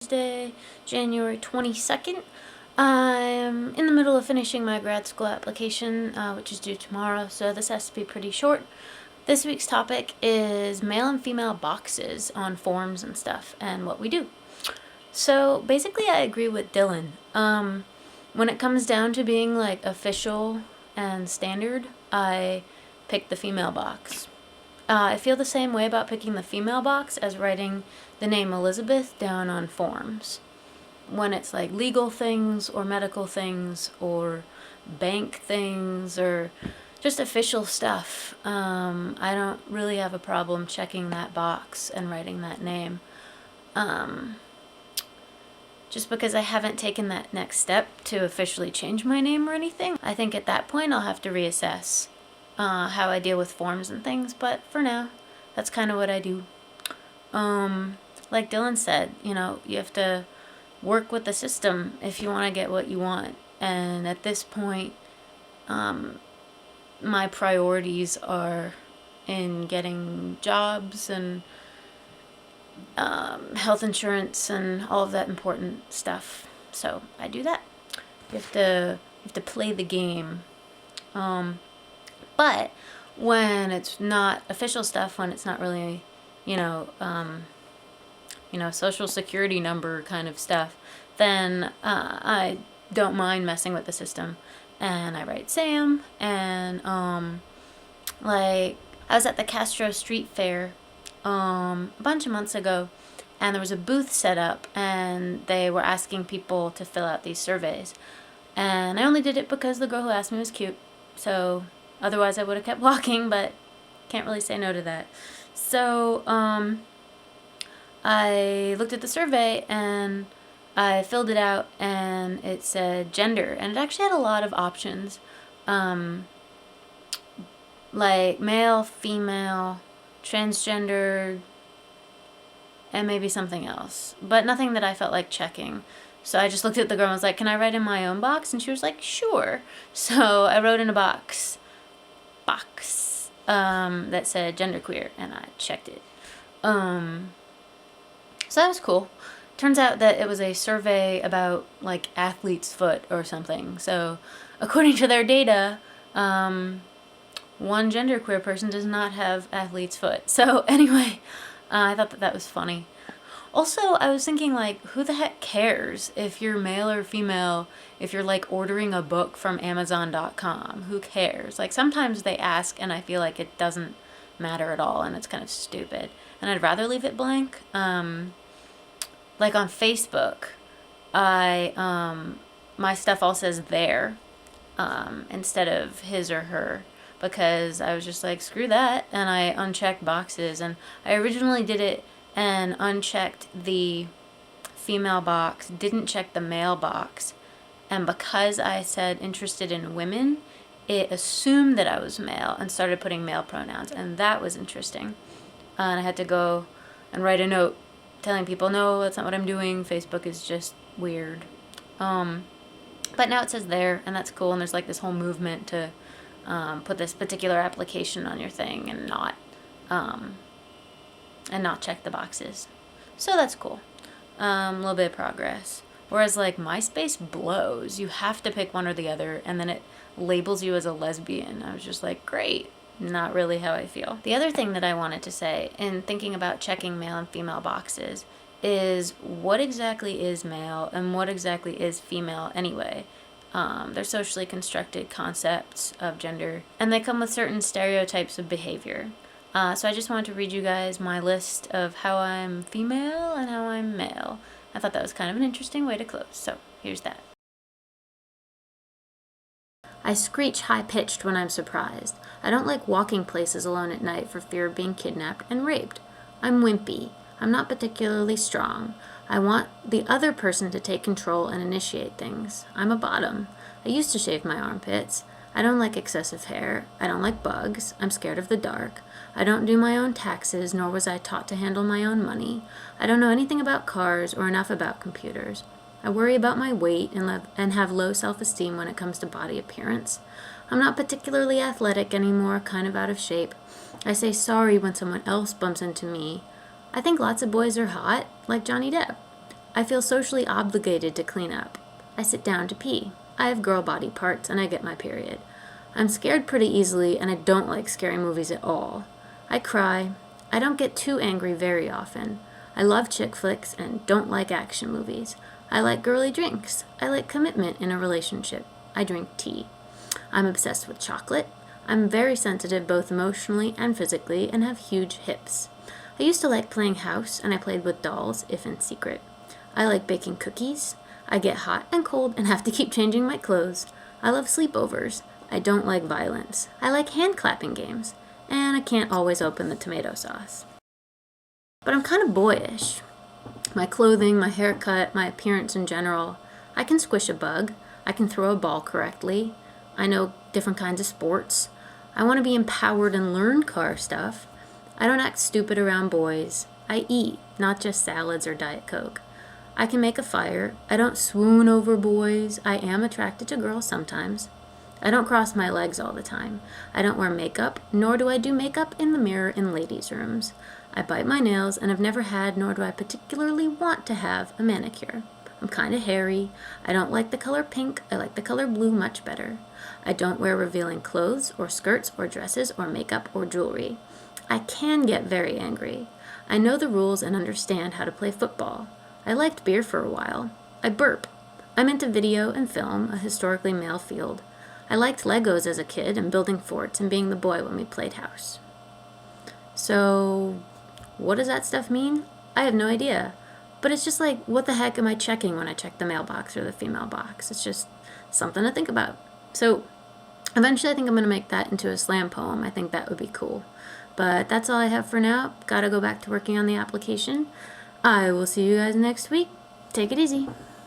Tuesday, January 22nd. I'm in the middle of finishing my grad school application, which is due tomorrow, so this has to be pretty short. This week's topic is male and female boxes on forms and stuff, and what we do. So basically I agree with Dylan. When it comes down to being like official and standard, I pick the female box. I feel the same way about picking the female box as writing the name Elizabeth down on forms. When it's like legal things or medical things or bank things or just official stuff, I don't really have a problem checking that box and writing that name. Just because I haven't taken that next step to officially change my name or anything. I think at that point I'll have to reassess how I deal with forms and things, but for now, that's kind of what I do. Like Dylan said, you know, you have to work with the system if you want to get what you want. And at this point, my priorities are in getting jobs and health insurance and all of that important stuff. So I do that. You have to play the game. But when it's not official stuff, when it's not really, social security number kind of stuff, then I don't mind messing with the system. And I write Sam, and like I was at the Castro Street Fair a bunch of months ago, and there was a booth set up, and they were asking people to fill out these surveys. And I only did it because the girl who asked me was cute. So otherwise I would have kept walking, but can't really say no to that. So I looked at the survey and I filled it out, and it said gender, and it actually had a lot of options, like male, female, transgender, and maybe something else, but nothing that I felt like checking. So I just looked at the girl and was like, can I write in my own box? And she was like, sure. So I wrote in a box that said genderqueer, and I checked it. So that was cool. Turns out that it was a survey about like athlete's foot or something. So according to their data, one genderqueer person does not have athlete's foot. So anyway, I thought that was funny. Also, I was thinking, like, who the heck cares if you're male or female, if you're like ordering a book from Amazon.com? Who cares? Like, sometimes they ask and I feel like it doesn't matter at all, and it's kind of stupid. And I'd rather leave it blank. Like on Facebook, my stuff all says there instead of his or her, because I was just like, screw that, and I unchecked boxes. And I originally did it and unchecked the female box, didn't check the male box, and because I said interested in women, it assumed that I was male and started putting male pronouns, and that was interesting. And I had to go and write a note telling people, no, that's not what I'm doing, Facebook is just weird. But now it says there, and that's cool, and there's like this whole movement to put this particular application on your thing and not check the boxes. So that's cool. A little bit of progress. Whereas like MySpace blows. You have to pick one or the other, and then it labels you as a lesbian. I was just like, great. Not really how I feel. The other thing that I wanted to say in thinking about checking male and female boxes is what exactly is male and what exactly is female anyway. They're socially constructed concepts of gender, and they come with certain stereotypes of behavior. So I just wanted to read you guys my list of how I'm female and how I'm male. I thought that was kind of an interesting way to close, so here's that. I screech high-pitched when I'm surprised. I don't like walking places alone at night for fear of being kidnapped and raped. I'm wimpy. I'm not particularly strong. I want the other person to take control and initiate things. I'm a bottom. I used to shave my armpits. I don't like excessive hair. I don't like bugs. I'm scared of the dark. I don't do my own taxes, nor was I taught to handle my own money. I don't know anything about cars or enough about computers. I worry about my weight and have low self-esteem when it comes to body appearance. I'm not particularly athletic anymore, kind of out of shape. I say sorry when someone else bumps into me. I think lots of boys are hot, like Johnny Depp. I feel socially obligated to clean up. I sit down to pee. I have girl body parts and I get my period. I'm scared pretty easily and I don't like scary movies at all. I cry. I don't get too angry very often. I love chick flicks and don't like action movies. I like girly drinks. I like commitment in a relationship. I drink tea. I'm obsessed with chocolate. I'm very sensitive both emotionally and physically and have huge hips. I used to like playing house and I played with dolls, if in secret. I like baking cookies. I get hot and cold and have to keep changing my clothes. I love sleepovers. I don't like violence. I like hand clapping games. And I can't always open the tomato sauce. But I'm kind of boyish. My clothing, my haircut, my appearance in general. I can squish a bug. I can throw a ball correctly. I know different kinds of sports. I want to be empowered and learn car stuff. I don't act stupid around boys. I eat, not just salads or Diet Coke. I can make a fire. I don't swoon over boys. I am attracted to girls sometimes. I don't cross my legs all the time. I don't wear makeup, nor do I do makeup in the mirror in ladies' rooms. I bite my nails and have never had, nor do I particularly want to have, a manicure. I'm kind of hairy. I don't like the color pink. I like the color blue much better. I don't wear revealing clothes or skirts or dresses or makeup or jewelry. I can get very angry. I know the rules and understand how to play football. I liked beer for a while. I burp. I'm into video and film, a historically male field. I liked Legos as a kid and building forts and being the boy when we played house. So, what does that stuff mean? I have no idea. But it's just like, what the heck am I checking when I check the mailbox or the female box? It's just something to think about. So, eventually I think I'm going to make that into a slam poem. I think that would be cool. But that's all I have for now. Gotta go back to working on the application. I will see you guys next week. Take it easy.